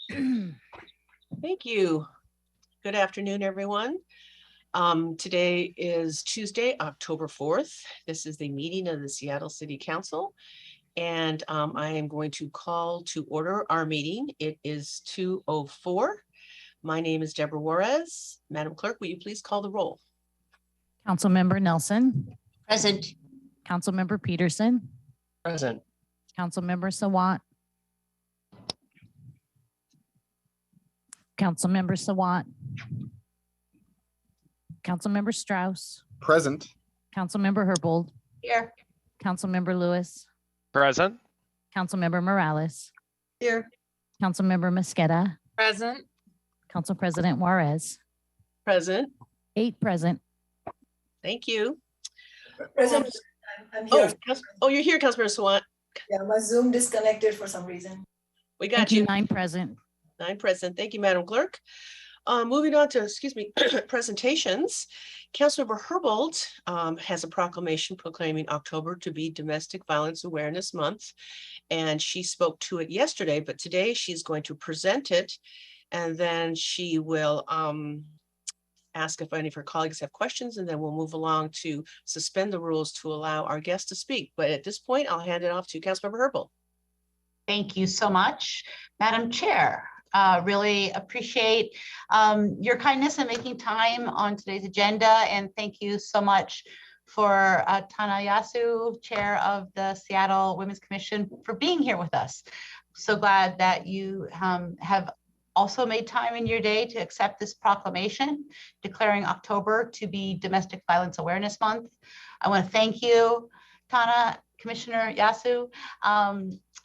Thank you. Good afternoon, everyone. Today is Tuesday, October 4th. This is the meeting of the Seattle City Council. And I am going to call to order our meeting. It is 2:04. My name is Deborah Juarez. Madam Clerk, will you please call the roll? Councilmember Nelson. Present. Councilmember Peterson. Present. Councilmember Sawant. Councilmember Sawant. Councilmember Strauss. Present. Councilmember Herbold. Here. Councilmember Lewis. Present. Councilmember Morales. Here. Councilmember Mosqueda. Present. Council President Juarez. Present. 8 present. Thank you. Present. I'm here. You're here, Councilmember Sawant. Yeah, my Zoom disconnected for some reason. We got Thank you. you. 9 present. 9 present. Thank you, Madam Clerk. Moving on to, presentations. Councilmember Herbold has a proclamation proclaiming October to be Domestic Violence Awareness Month. And she spoke to it yesterday, but today she's going to present it. And then she will ask if any of her colleagues have questions, and then we'll move along to suspend the rules to allow our guests to speak. But at this point, I'll hand it off to Councilmember Herbold. Thank you so much, Madam Chair. Really appreciate your kindness in making time on today's agenda. And thank you so much for Tana Yasu, Chair of the Seattle Women's Commission, for being here with us. So glad that you have also made time in your day to accept this proclamation declaring October to be Domestic Violence Awareness Month. I want to thank you, Tana, Commissioner Yasu,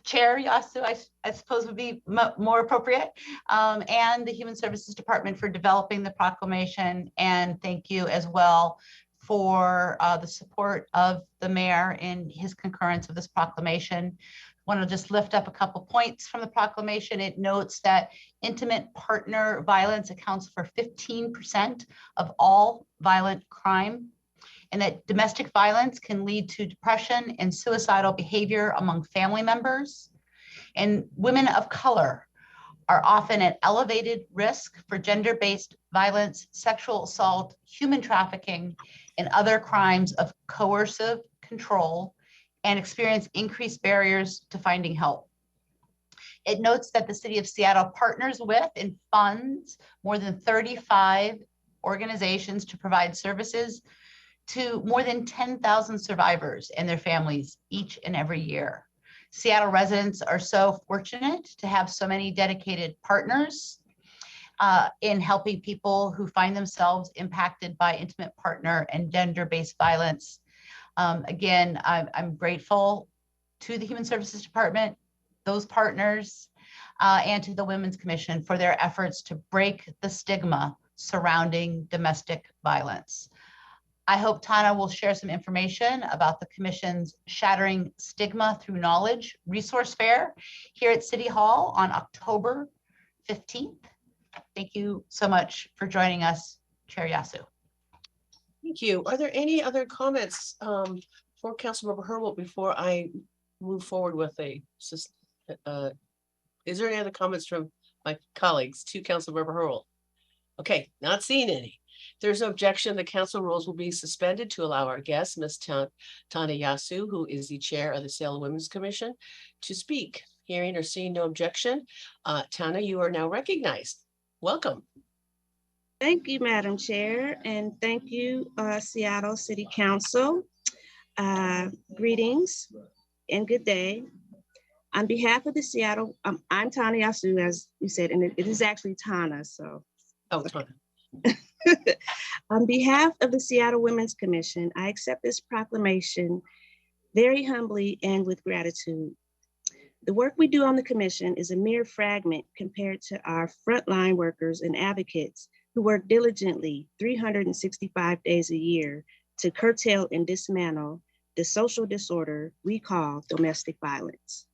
Chair Yasu, I suppose would be more appropriate, and the Human Services Department for developing the proclamation. And thank you as well for the support of the mayor in his concurrence of this proclamation. Want to just lift up a couple points from the proclamation. It notes that intimate partner violence accounts for 15% of all violent crime, and that domestic violence can lead to depression and suicidal behavior among family members. And women of color are often at elevated risk for gender-based violence, sexual assault, human trafficking, and other crimes of coercive control, and experience increased barriers to finding help. It notes that the City of Seattle partners with and funds more than 35 organizations to provide services to more than 10,000 survivors and their families each and every year. Seattle residents are so fortunate to have so many dedicated partners in helping people who find themselves impacted by intimate partner and gender-based violence. Again, I'm grateful to the Human Services Department, those partners, and to the Women's Commission for their efforts to break the stigma surrounding domestic violence. I hope Tana will share some information about the Commission's Shattering Stigma Through Knowledge resource fair here at City Hall on October 15th. Thank you so much for joining us, Chair Yasu. Thank you. Are there any other comments for Councilmember Herbold before I move forward with is there any other comments from my colleagues to Councilmember Herbold? Okay, not seeing any. There's no objection. The council rules will be suspended to allow our guest, Ms. Tana Yasu, who is the chair of the Seattle Women's Commission, to speak. Hearing or seeing no objection, Tana, you are now recognized. Welcome. Thank you, Madam Chair, and thank you, Seattle City Council. Greetings and good day. On behalf of the Seattle, I'm Tana Yasu, as you said, and it is actually Tana, so. Oh, Tana. On behalf of the Seattle Women's Commission, I accept this proclamation very humbly and with gratitude. The work we do on the commission is a mere fragment compared to our frontline workers and advocates who work diligently 365 days a year to curtail and dismantle the social disorder we call domestic violence.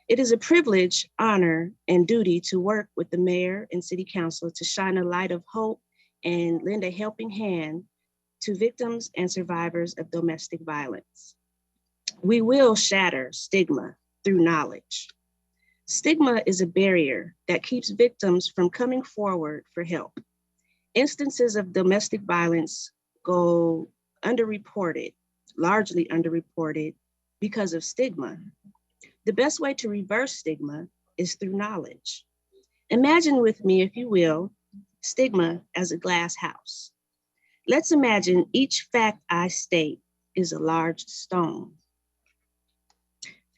It is a privilege, honor, and duty to work with the mayor and city council to shine a light of hope and lend a helping hand to victims and survivors of domestic violence. We will shatter stigma through knowledge. Stigma is a barrier that keeps victims from coming forward for help. Instances of domestic violence go underreported, largely underreported because of stigma. The best way to reverse stigma is through knowledge. Imagine with me, if you will, stigma as a glass house. Let's imagine each fact I state is a large stone.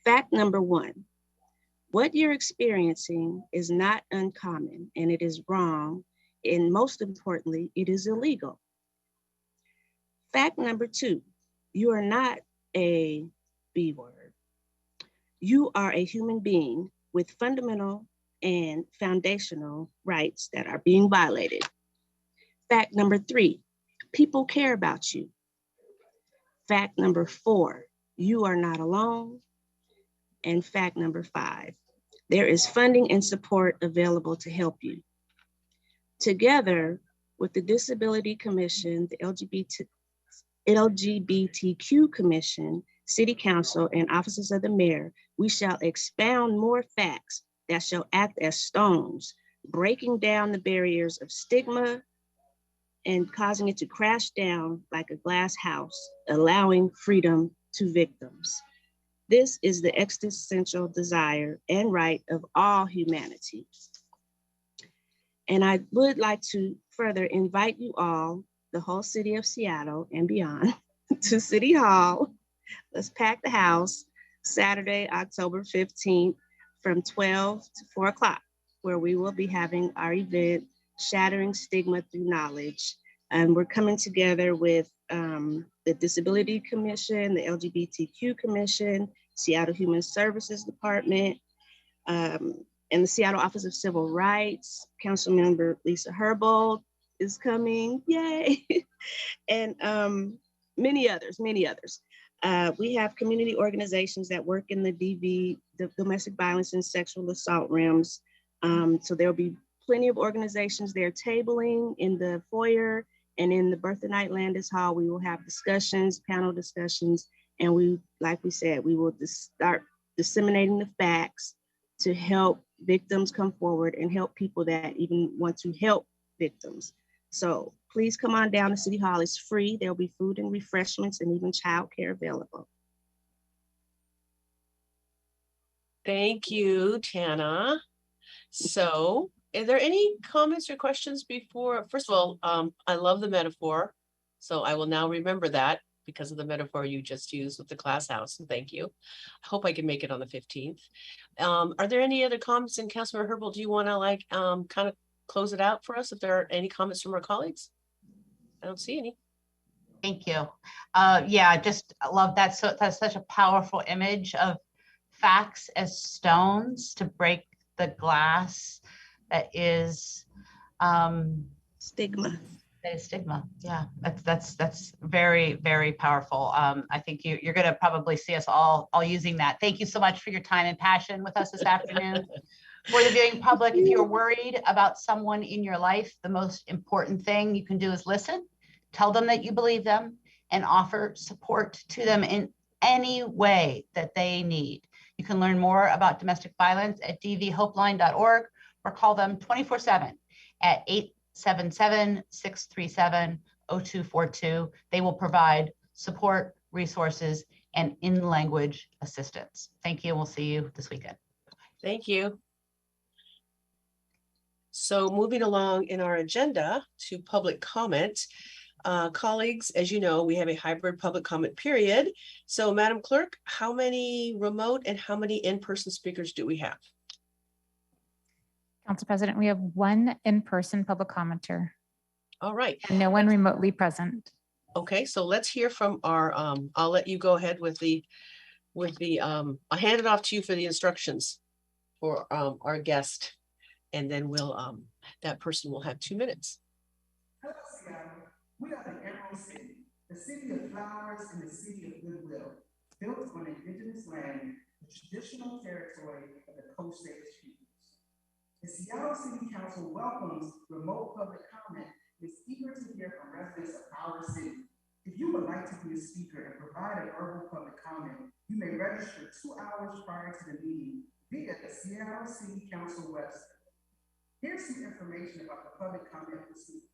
Fact number one, what you're experiencing is not uncommon and it is wrong, and most importantly, it is illegal. Fact number two, you are not a B word. You are a human being with fundamental and foundational rights that are being violated. Fact number three, people care about you. Fact number four, you are not alone. And fact number five, there is funding and support available to help you. Together with the Disability Commission, the LGBTQ Commission, City Council, and offices of the mayor, we shall expound more facts that shall act as stones, breaking down the barriers of stigma and causing it to crash down like a glass house, allowing freedom to victims. This is the existential desire and right of all humanity. And I would like to further invite you all, the whole city of Seattle and beyond, to City Hall. Let's pack the house Saturday, October 15th from 12 to 4 o'clock, where we will be having our event, Shattering Stigma Through Knowledge. And we're coming together with the Disability Commission, the LGBTQ Commission, Seattle Human Services Department, and the Seattle Office of Civil Rights. Councilmember Lisa Herbold is coming, yay! And many others. We have community organizations that work in the DV, the domestic violence and sexual assault realms. So there'll be plenty of organizations there tabling in the foyer, and in the Bertha Knight Landis Hall, we will have discussions, panel discussions, and we, like we said, we will start disseminating the facts to help victims come forward and help people that even want to help victims. So please come on down to City Hall. It's free. There'll be food and refreshments and even childcare available. Thank you, Tana. So, are there any comments or questions before? First of all, I love the metaphor, so I will now remember that because of the metaphor you just used with the class house. So thank you. I hope I can make it on the 15th. Are there any other comments? And Councilmember Herbold, do you want to kind of close it out for us if there are any comments from our colleagues? I don't see any. Thank you. Yeah, just love that. So that's such a powerful image of facts as stones to break the glass that is Stigma. that is stigma. Yeah, that's very, very powerful. I think you're going to probably see us all using that. Thank you so much for your time and passion with us this afternoon. For the viewing public, if you're worried about someone in your life, the most important thing you can do is listen, tell them that you believe them, and offer support to them in any way that they need. You can learn more about domestic violence at dvhopeline.org or call them 24/7 at 877-637-0242. They will provide support, resources, and in-language assistance. Thank you. We'll see you this weekend. Thank you. So moving along in our agenda to public comment. Colleagues, as you know, we have a hybrid public comment period. So Madam Clerk, how many remote and how many in-person speakers do we have? Council President, we have one in-person public commenter All right. and no one remotely present. Okay, so let's hear from our, I'll let you go ahead with the, I'll hand it off to you for the instructions for our guest. And then we'll, that person will have 2 minutes. Hello, Seattle. We are the Emerald City, the city of flowers and the city of goodwill, built on indigenous land, the traditional territory of the Osage peoples. The Seattle City Council welcomes remote public comment and is eager to hear from residents of our city. If you would like to be a speaker and provide a verbal public comment, you may register 2 hours prior to the meeting via the Seattle City Council website. Here's some information about the public comment procedure.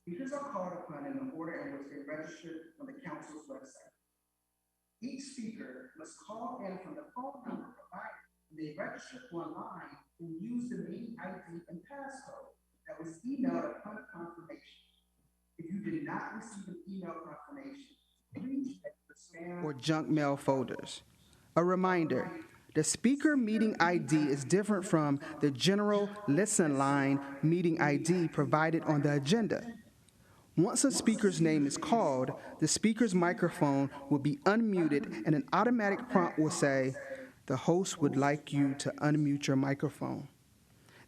Speakers are called upon in the order in which they registered on the council's website. Each speaker must call in from the phone number provided when they register online and use the meeting ID and passcode that was emailed upon confirmation. If you did not receive an email confirmation, please check the spam or junk mail folders. A reminder, the speaker meeting ID is different from the general listen line meeting ID provided on the agenda. Once a speaker's name is called, the speaker's microphone will be unmuted and an automatic prompt will say, "The host would like you to unmute your microphone."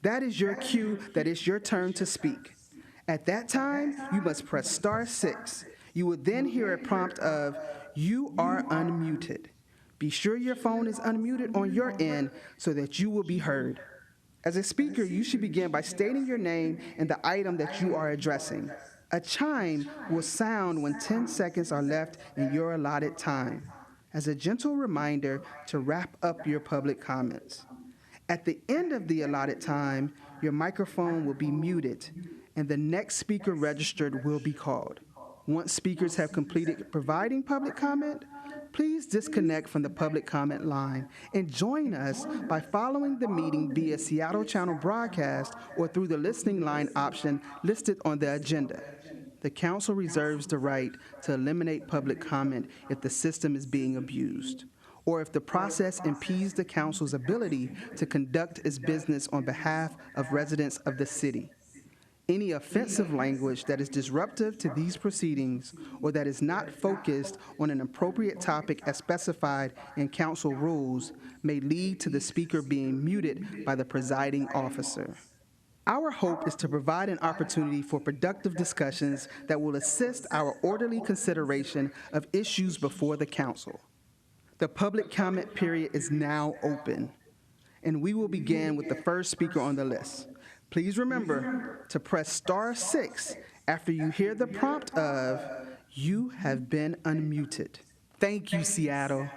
That is your cue that it's your turn to speak. At that time, you must press *6. You will then hear a prompt of, "You are unmuted." Be sure your phone is unmuted on your end so that you will be heard. As a speaker, you should begin by stating your name and the item that you are addressing. A chime will sound when 10 seconds are left in your allotted time, as a gentle reminder to wrap up your public comments. At the end of the allotted time, your microphone will be muted and the next speaker registered will be called. Once speakers have completed providing public comment, please disconnect from the public comment line and join us by following the meeting via Seattle Channel broadcast or through the listening line option listed on the agenda. The council reserves the right to eliminate public comment if the system is being abused, or if the process impedes the council's ability to conduct its business on behalf of residents of the city. Any offensive language that is disruptive to these proceedings or that is not focused on an appropriate topic as specified in council rules may lead to the speaker being muted by the presiding officer. Our hope is to provide an opportunity for productive discussions that will assist our orderly consideration of issues before the council. The public comment period is now open, and we will begin with the first speaker on the list. Please remember to press *6 after you hear the prompt of, "You have been unmuted." Thank you, Seattle.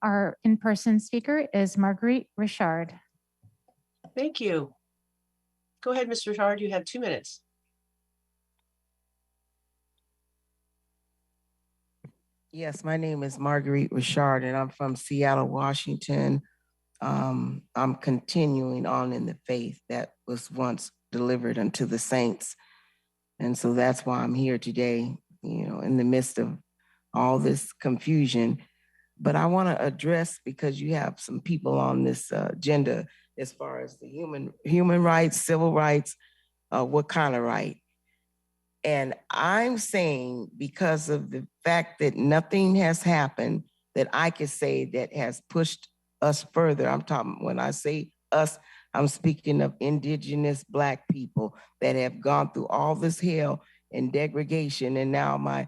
Our in-person speaker is Marguerite Richard. Thank you. Go ahead, Mr. Richard, you have 2 minutes. Yes, my name is Marguerite Richard, and I'm from Seattle, Washington. I'm continuing on in the faith that was once delivered unto the saints. And so that's why I'm here today, in the midst of all this confusion. But I want to address, because you have some people on this agenda as far as the human rights, civil rights, what kind of right? And I'm saying, because of the fact that nothing has happened that I could say that has pushed us further. I'm talking, when I say us, I'm speaking of indigenous Black people that have gone through all this hell and degradation. And now my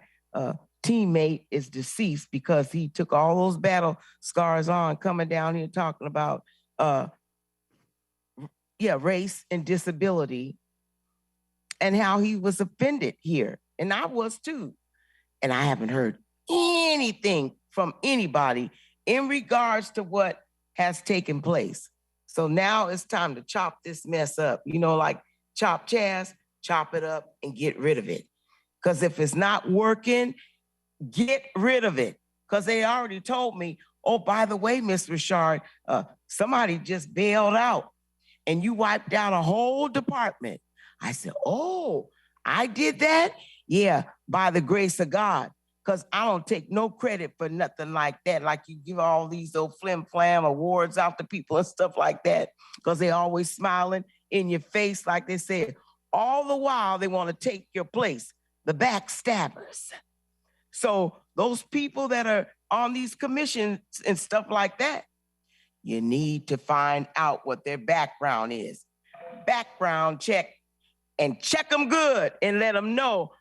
teammate is deceased because he took all those battle scars on, coming down here talking about race and disability, and how he was offended here. And I was too. And I haven't heard anything from anybody in regards to what has taken place. So now it's time to chop this mess up. Like chop chas, chop it up and get rid of it. Because if it's not working, get rid of it. Because they already told me, "Oh, by the way, Ms. Richard, somebody just bailed out and you wiped out a whole department." I said, "Oh, I did that?" "Yeah, by the grace of God." Because I don't take no credit for nothing like that. Like you give all these old flim-flam awards out to people and stuff like that, because they always smiling in your face, like they said. All the while, they want to take your place, the backstabbers. So those people that are on these commissions and stuff like that, you need to find out what their background is. Background check, and check them good and let them know,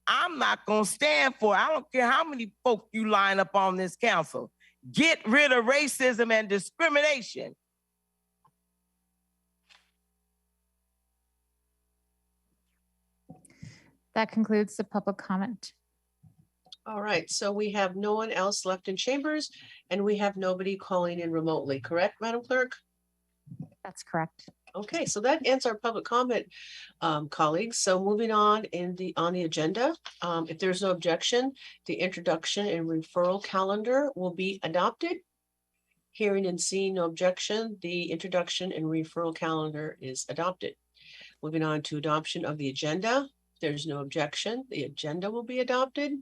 I'm not going to stand for it. I don't care how many folk you line up on this council. Get rid of racism and discrimination. That concludes the public comment. All right, so we have no one else left in chambers and we have nobody calling in remotely, correct, Madam Clerk? That's correct. Okay, so that ends our public comment, colleagues. So moving on on the agenda, if there's no objection, the introduction and referral calendar will be adopted. Hearing and seeing no objection, the introduction and referral calendar is adopted. Moving on to adoption of the agenda. If there's no objection, the agenda will be adopted.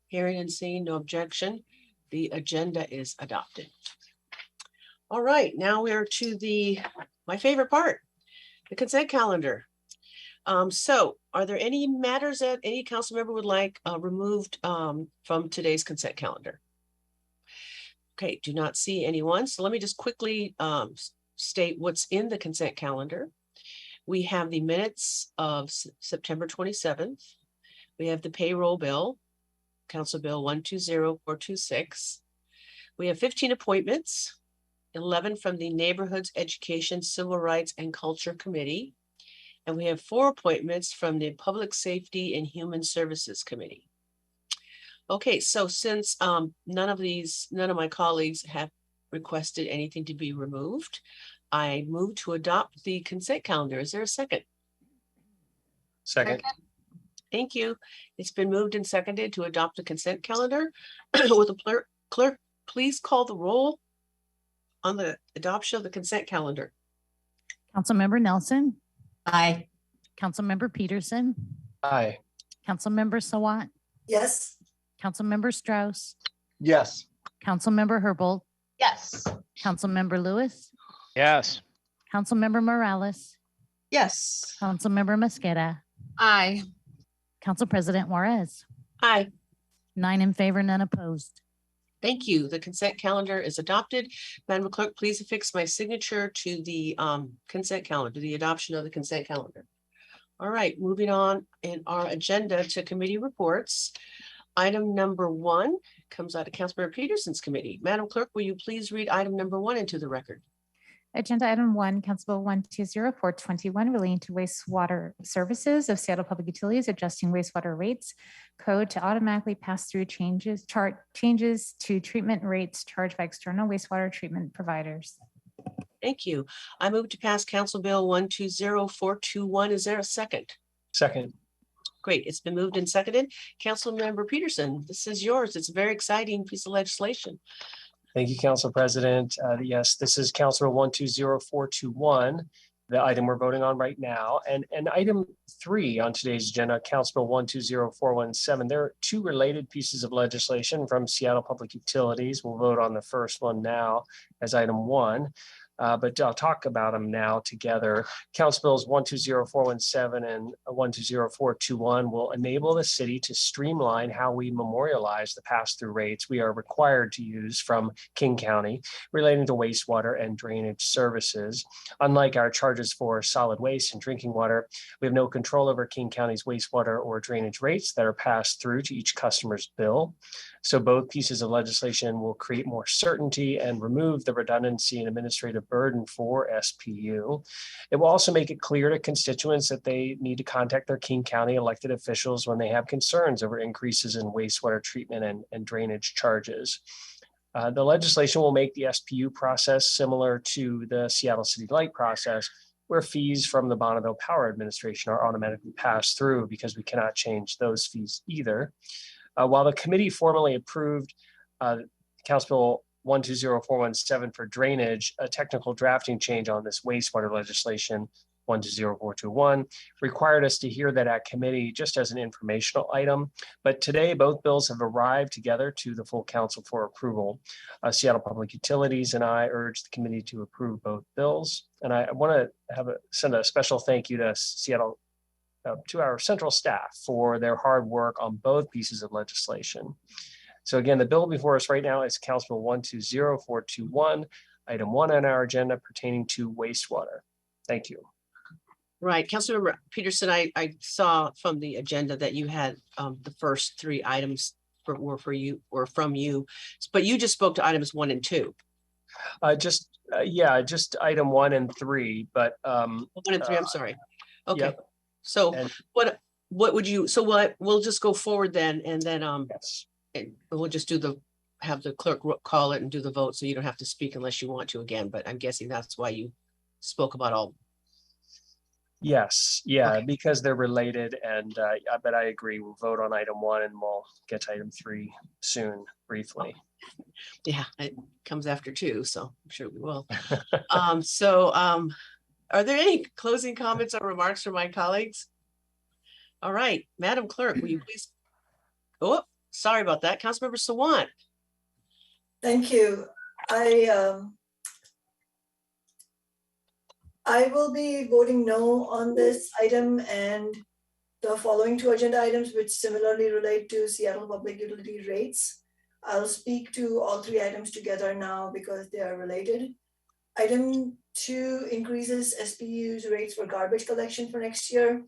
Hearing and seeing no objection, the agenda is adopted. All right, now we're to my favorite part, the consent calendar. So are there any matters that any council member would like removed from today's consent calendar? Okay, do not see anyone. So let me just quickly state what's in the consent calendar. We have the minutes of September 27th. We have the payroll bill, Council Bill 120426. We have 15 appointments, 11 from the Neighborhoods, Education, Civil Rights, and Culture Committee. And we have 4 appointments from the Public Safety and Human Services Committee. Okay, so since none of my colleagues have requested anything to be removed, I move to adopt the consent calendar. Is there a second? Second. Thank you. It's been moved and seconded to adopt the consent calendar. Will the clerk please call the roll on the adoption of the consent calendar? Councilmember Nelson, Aye. Councilmember Peterson, Aye. Councilmember Sawant, Yes, Councilmember Strauss, Yes. Councilmember Herbold, Yes. Councilmember Lewis, Yes. Councilmember Morales, Yes. Councilmember Mosqueda, Aye. Council President Juarez. Aye. 9 in favor, none opposed. Thank you. The consent calendar is adopted. Madam Clerk, please affix my signature to the consent calendar, the adoption of the consent calendar. All right, moving on in our agenda to committee reports. Item number 1 comes out of Councilmember Peterson's committee. Madam Clerk, will you please read item number 1 into the record? Agenda item 1, Council Bill 120421, relating to wastewater services of Seattle Public Utilities, adjusting wastewater rates code to automatically pass through changes to treatment rates charged by external wastewater treatment providers. Thank you. I move to pass Council Bill 120421. Is there a second? Second. Great. It's been moved and seconded. Councilmember Peterson, this is yours. It's a very exciting piece of legislation. Thank you, Council President. Yes, this is Council Bill 120421, the item we're voting on right now. And item 3 on today's agenda, Council Bill 120417. There are 2 related pieces of legislation from Seattle Public Utilities. We'll vote on the first one now as item 1. But I'll talk about them now together. Council Bills 120417 and 120421 will enable the city to streamline how we memorialize the pass-through rates we are required to use from King County relating to wastewater and drainage services. Unlike our charges for solid waste and drinking water, we have no control over King County's wastewater or drainage rates that are passed through to each customer's bill. So both pieces of legislation will create more certainty and remove the redundancy and administrative burden for SPU. It will also make it clear to constituents that they need to contact their King County elected officials when they have concerns over increases in wastewater treatment and drainage charges. The legislation will make the SPU process similar to the Seattle City Light process, where fees from the Bonneville Power Administration are automatically passed through because we cannot change those fees either. While the committee formally approved Council Bill 120417 for drainage, a technical drafting change on this wastewater legislation 120421 required us to hear that at committee just as an informational item. But today, both bills have arrived together to the full council for approval. Seattle Public Utilities and I urge the committee to approve both bills. And I want to send a special thank you to Seattle to our central staff for their hard work on both pieces of legislation. So again, the bill before us right now is Council Bill 120421, item 1 on our agenda pertaining to wastewater. Thank you. Right, Councilmember Peterson, I saw from the agenda that you had the first 3 items were from you, but you just spoke to items 1 and 2. Just item 1 and 3, but 1 and 3, I'm sorry. Okay. Yep. So And what would you, so we'll just go forward then, and then yes. and we'll just have the clerk call it and do the vote, so you don't have to speak unless you want to again, but I'm guessing that's why you spoke about all. Yes, yeah, Okay. because they're related, and but I agree, we'll vote on item 1 and we'll get to item 3 soon, briefly. Yeah, it comes after 2, so I'm sure we will. Are there any closing comments or remarks from my colleagues? All right, Madam Clerk, will you please? Oh, sorry about that. Councilmember Sawant. Thank you. I will be voting no on this item and the following 2 agenda items, which similarly relate to Seattle public utility rates. I'll speak to all 3 items together now because they are related. Item 2 increases SPU's rates for garbage collection for next year.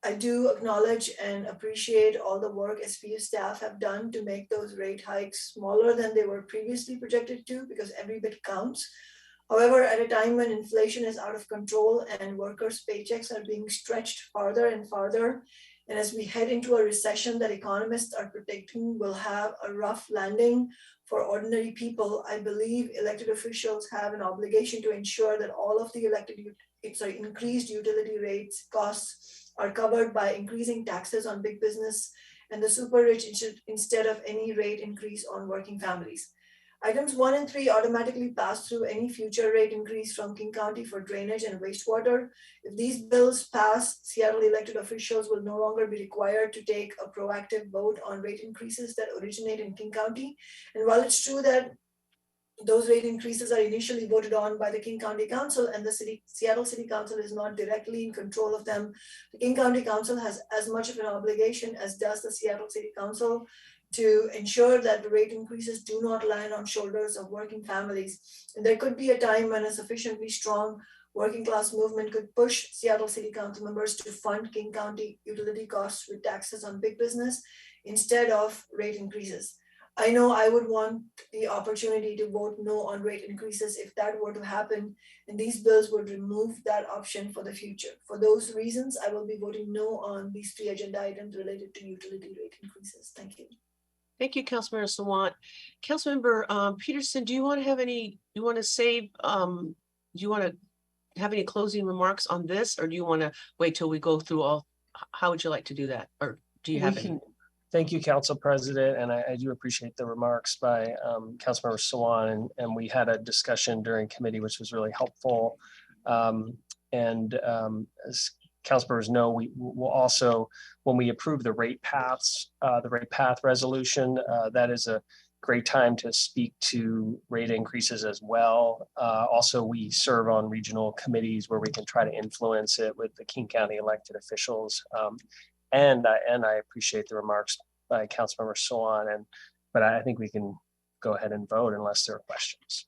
I do acknowledge and appreciate all the work SPU staff have done to make those rate hikes smaller than they were previously projected to, because every bit counts. However, at a time when inflation is out of control and workers' paychecks are being stretched farther and farther, and as we head into a recession that economists are predicting will have a rough landing for ordinary people, I believe elected officials have an obligation to ensure that all of the increased utility rates costs are covered by increasing taxes on big business and the super rich instead of any rate increase on working families. Items 1 and 3 automatically pass through any future rate increase from King County for drainage and wastewater. If these bills pass, Seattle elected officials will no longer be required to take a proactive vote on rate increases that originate in King County. And while it's true that those rate increases are initially voted on by the King County Council and the Seattle City Council is not directly in control of them, the King County Council has as much of an obligation as does the Seattle City Council to ensure that the rate increases do not land on shoulders of working families. And there could be a time when a sufficiently strong working class movement could push Seattle City Council members to fund King County utility costs with taxes on big business instead of rate increases. I know I would want the opportunity to vote no on rate increases if that were to happen, and these bills would remove that option for the future. For those reasons, I will be voting no on these 3 agenda items related to utility rate increases. Thank you. Thank you, Councilmember Sawant. Councilmember Peterson, do you want to have any, do you want to have any closing remarks on this, or do you want to wait till we go through all? How would you like to do that? Or do you have any? Thank you, Council President, and I do appreciate the remarks by Councilmember Sawant, and we had a discussion during committee, which was really helpful. As council members know, we will also, when we approve the rate paths, the rate path resolution, that is a great time to speak to rate increases as well. Also, we serve on regional committees where we can try to influence it with the King County elected officials. And I appreciate the remarks by Councilmember Sawant, but I think we can go ahead and vote unless there are questions.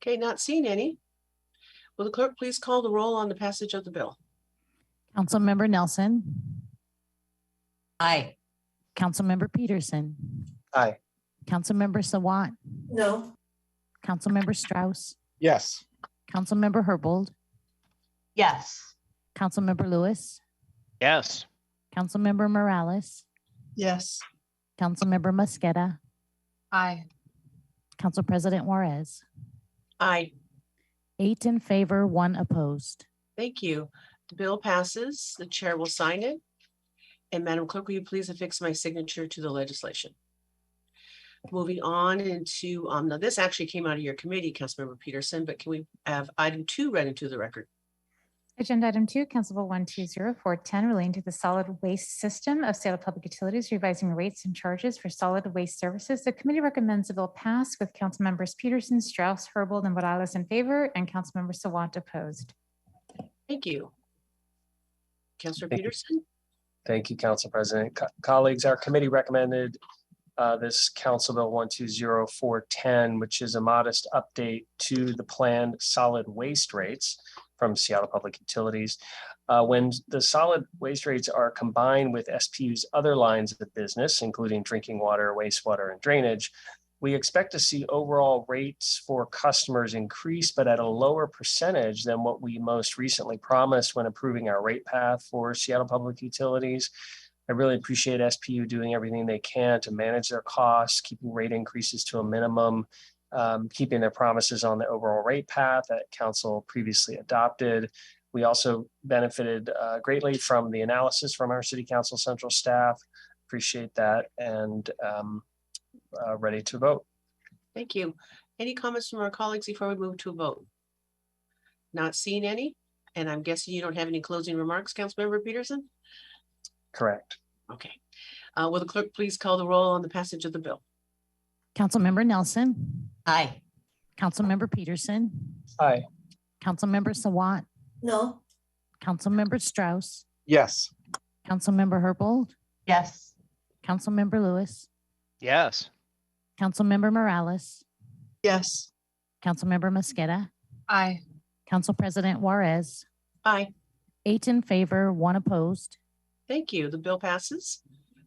Okay, not seeing any. Will the clerk please call the roll on the passage of the bill? Councilmember Nelson. Aye. Councilmember Peterson. Aye. Councilmember Sawant. No. Councilmember Strauss. Yes. Councilmember Herbold. Yes. Councilmember Lewis. Yes. Councilmember Morales. Yes. Councilmember Mosqueda. Aye. Council President Juarez. Aye. 8 in favor, 1 opposed. Thank you. The bill passes. The chair will sign it. And Madam Clerk, will you please affix my signature to the legislation? Moving on into, now this actually came out of your committee, Councilmember Peterson, but can we have item 2 read into the record? Agenda item 2, Council Bill 120410, relating to the solid waste system of Seattle Public Utilities, revising rates and charges for solid waste services. The committee recommends the bill pass with Council members Peterson, Strauss, Herbold, and Morales in favor, and Councilmember Sawant opposed. Thank you. Councilor Thank you. Peterson. Thank you, Council President. Colleagues, our committee recommended this Council Bill 120410, which is a modest update to the planned solid waste rates from Seattle Public Utilities. When the solid waste rates are combined with SPU's other lines of business, including drinking water, wastewater, and drainage, we expect to see overall rates for customers increase, but at a lower percentage than what we most recently promised when approving our rate path for Seattle Public Utilities. I really appreciate SPU doing everything they can to manage their costs, keeping rate increases to a minimum, keeping their promises on the overall rate path that council previously adopted. We also benefited greatly from the analysis from our city council central staff. Appreciate that, and ready to vote. Thank you. Any comments from our colleagues before we move to a vote? Not seeing any, and I'm guessing you don't have any closing remarks, Councilmember Peterson? Correct. Okay. Will the clerk please call the roll on the passage of the bill? Councilmember Nelson, Aye. Councilmember Peterson, Aye. Councilmember Sawant, No, Councilmember Strauss, Yes. Councilmember Herbold, Yes. Councilmember Lewis, Yes. Councilmember Morales, Yes. Councilmember Mosqueda, Aye. Council President Juarez, Aye. 8 in favor, 1 opposed. Thank you. The bill passes.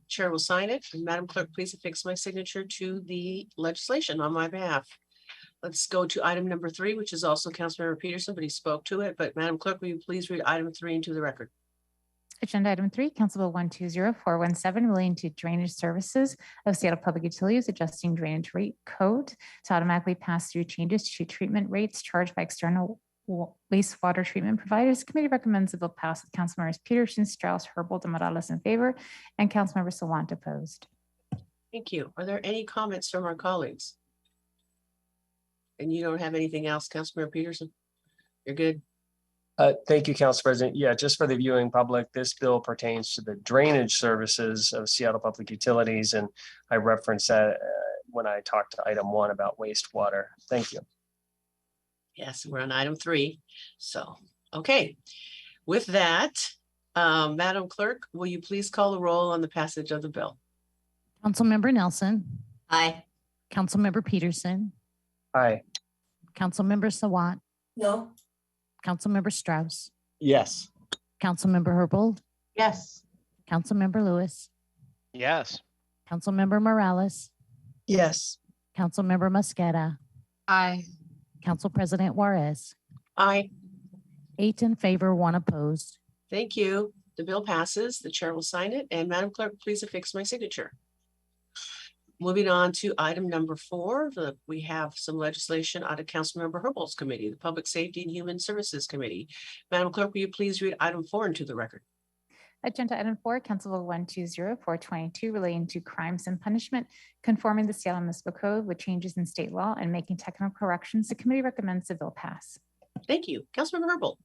Chair will sign it. And Madam Clerk, please affix my signature to the legislation on my behalf. Let's go to item number 3, which is also Councilmember Peterson, but he spoke to it. But Madam Clerk, will you please read item 3 into the record? Agenda item 3, Council Bill 120417, relating to drainage services of Seattle Public Utilities, adjusting drainage rate code to automatically pass through changes to treatment rates charged by external wastewater treatment providers. Committee recommends the bill pass with Councilmembers Peterson, Strauss, Herbold, and Morales in favor, and Councilmember Sawant opposed. Thank you. Are there any comments from our colleagues? And you don't have anything else, Councilmember Peterson? You're good? Thank you, Council President. Yeah, just for the viewing public, this bill pertains to the drainage services of Seattle Public Utilities, and I referenced that when I talked to item 1 about wastewater. Thank you. Yes, we're on item 3. So, okay. With that, Madam Clerk, will you please call the roll on the passage of the bill? Councilmember Nelson, Aye. Councilmember Peterson, Aye. Councilmember Sawant, no, Councilmember Strauss, Yes. Councilmember Herbold, Yes. Councilmember Lewis, Yes. Councilmember Morales, Yes. Councilmember Mosqueda, Aye. Council President Juarez, Aye. 8 in favor, 1 opposed. Thank you. The bill passes. The chair will sign it. And Madam Clerk, please affix my signature. Moving on to item number 4, we have some legislation out of Councilmember Herbold's committee, the Public Safety and Human Services Committee. Madam Clerk, will you please read item 4 into the record? Agenda item 4, Council Bill 120422, relating to crimes and punishment, conforming the Seattle Municipal Code with changes in state law and making technical corrections. The committee recommends the bill pass. Thank you. Councilmember Herbold.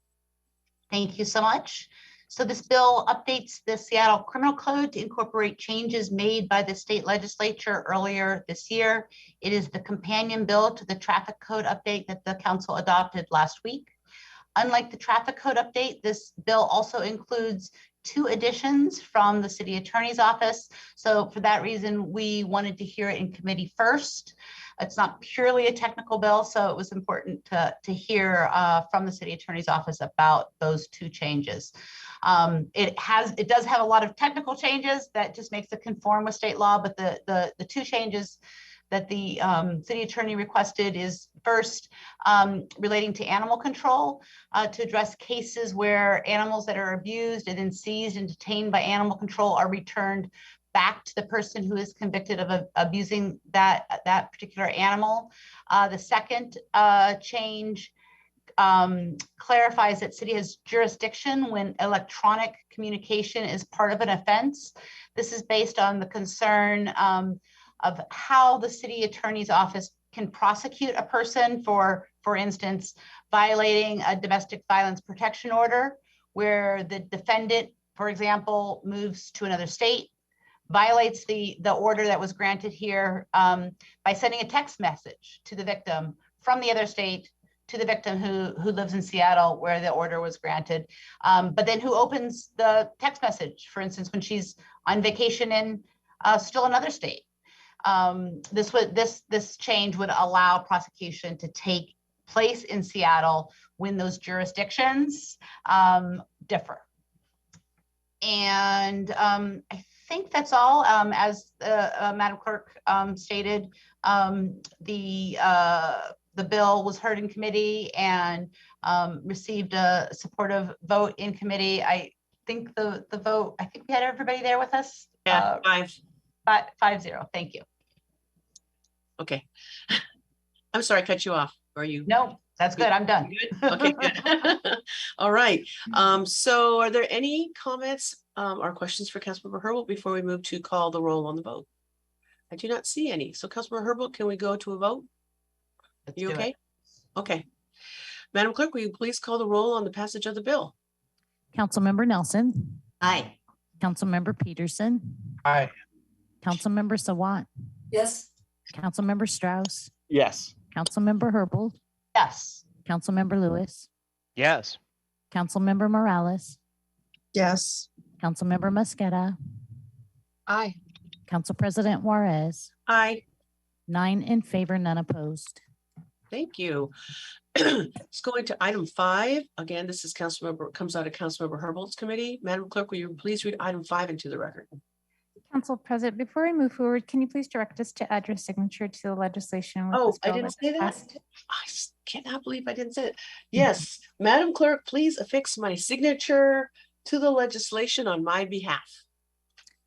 Thank you so much. So this bill updates the Seattle Criminal Code to incorporate changes made by the state legislature earlier this year. It is the companion bill to the traffic code update that the council adopted last week. Unlike the traffic code update, this bill also includes 2 additions from the city attorney's office. So for that reason, we wanted to hear it in committee first. It's not purely a technical bill, so it was important to hear from the city attorney's office about those 2 changes. It does have a lot of technical changes that just makes it conform with state law, but the 2 changes that the city attorney requested is first relating to animal control to address cases where animals that are abused and then seized and detained by animal control are returned back to the person who is convicted of abusing that particular animal. The second change clarifies that city has jurisdiction when electronic communication is part of an offense. This is based on the concern of how the city attorney's office can prosecute a person for instance, violating a domestic violence protection order, where the defendant, for example, moves to another state, violates the order that was granted here by sending a text message to the victim from the other state to the victim who lives in Seattle where the order was granted, but then who opens the text message, for instance, when she's on vacation in still another state. This change would allow prosecution to take place in Seattle when those jurisdictions differ. And I think that's all. As Madam Clerk stated, the bill was heard in committee and received a supportive vote in committee. think the vote, I think we had everybody there with us. Yeah, 5-0. Thank you. Okay. I'm sorry, I cut you off. Are you? No, that's good. I'm done. You good? Okay, good. All right. So are there any comments or questions for Councilmember Herbold before we move to call the roll on the vote? I do not see any. So Councilmember Herbold, can we go to a vote? Let's You do okay? it. Okay. Madam Clerk, will you please call the roll on the passage of the bill? Councilmember Nelson, Aye. Councilmember Peterson, Aye. Councilmember Sawant, Yes. Councilmember Strauss, Yes. Councilmember Herbold, Yes. Councilmember Lewis, Yes. Councilmember Morales, Yes. Councilmember Mosqueda, Aye. Council President Juarez, Aye. 9 in favor, none opposed. Thank you. Let's go into item 5. Again, this is comes out of Councilmember Herbold's committee. Madam Clerk, will you please read item 5 into the record? Council President, before we move forward, can you please direct us to add your signature to the legislation? with Oh, this I bill didn't say that. passed? Cannot believe I didn't say it. Yes, Madam Clerk, please affix my signature to the legislation on my behalf.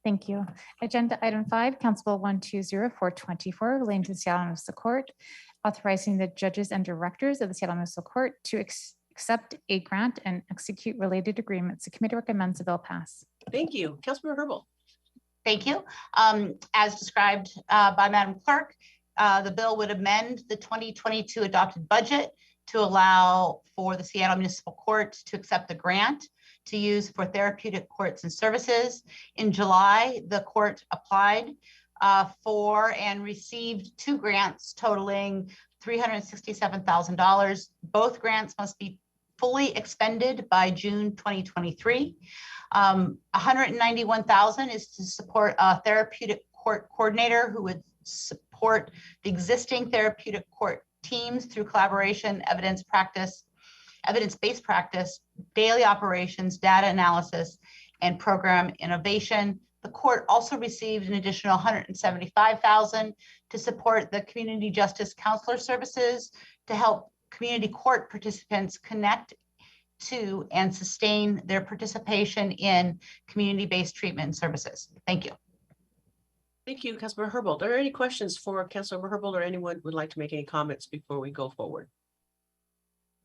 Thank you. Agenda item 5, Council Bill 120424, relating to the Seattle Municipal Court, authorizing the judges and directors of the Seattle Municipal Court to accept a grant and execute related agreements. The committee recommends the bill pass. Thank you. Councilmember Herbold. Thank you. As described by Madam Clerk, the bill would amend the 2022 adopted budget to allow for the Seattle Municipal Court to accept the grant to use for therapeutic courts and services. In July, the court applied for and received 2 grants totaling $367,000. Both grants must be fully expended by June 2023. $191,000 is to support a therapeutic court coordinator who would support the existing therapeutic court teams through collaboration, evidence-based practice, daily operations, data analysis, and program innovation. The court also received an additional $175,000 to support the community justice counselor services to help community court participants connect to and sustain their participation in community-based treatment services. Thank you. Thank you, Councilmember Herbold. Are there any questions for Councilmember Herbold or anyone who would like to make any comments before we go forward?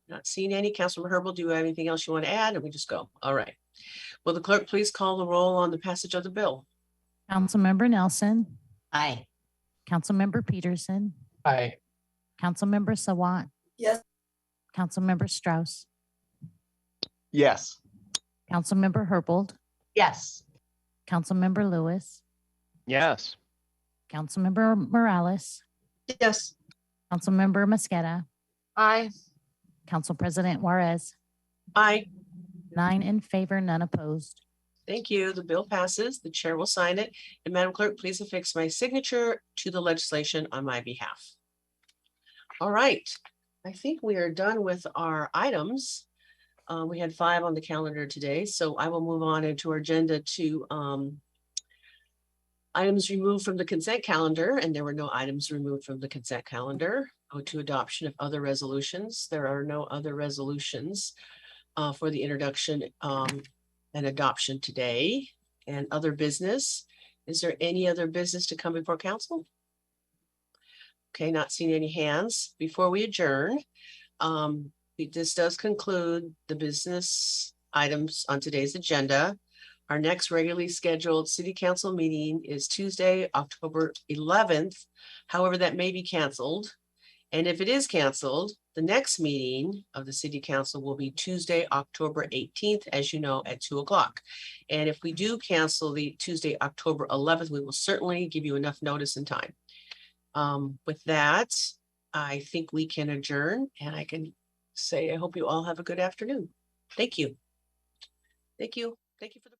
Not seeing any. Councilmember Herbold, do you have anything else you want to add? And we just go. All right. Will the clerk please call the roll on the passage of the bill? Councilmember Nelson, Aye. Councilmember Peterson, Aye. Councilmember Sawant, Yes. Councilmember Strauss, Yes. Councilmember Herbold, Yes. Councilmember Lewis, Yes. Councilmember Morales, Yes. Councilmember Mosqueda, Aye. Council President Juarez, Aye. 9 in favor, none opposed. Thank you. The bill passes. The chair will sign it. And Madam Clerk, please affix my signature to the legislation on my behalf. All right. I think we are done with our items. We had 5 on the calendar today, so I will move on into our agenda to items removed from the consent calendar, and there were no items removed from the consent calendar. Go to adoption of other resolutions. There are no other resolutions for the introduction and adoption today. And other business. Is there any other business to come before council? Okay, not seeing any hands. Before we adjourn, this does conclude the business items on today's agenda. Our next regularly scheduled city council meeting is Tuesday, October 11th. However, that may be canceled. And if it is canceled, the next meeting of the city council will be Tuesday, October 18th, as you know, at 2 o'clock. And if we do cancel the Tuesday, October 11th, we will certainly give you enough notice and time. With that, I think we can adjourn, and I can say, I hope you all have a good afternoon. Thank you. Thank you. Thank you for the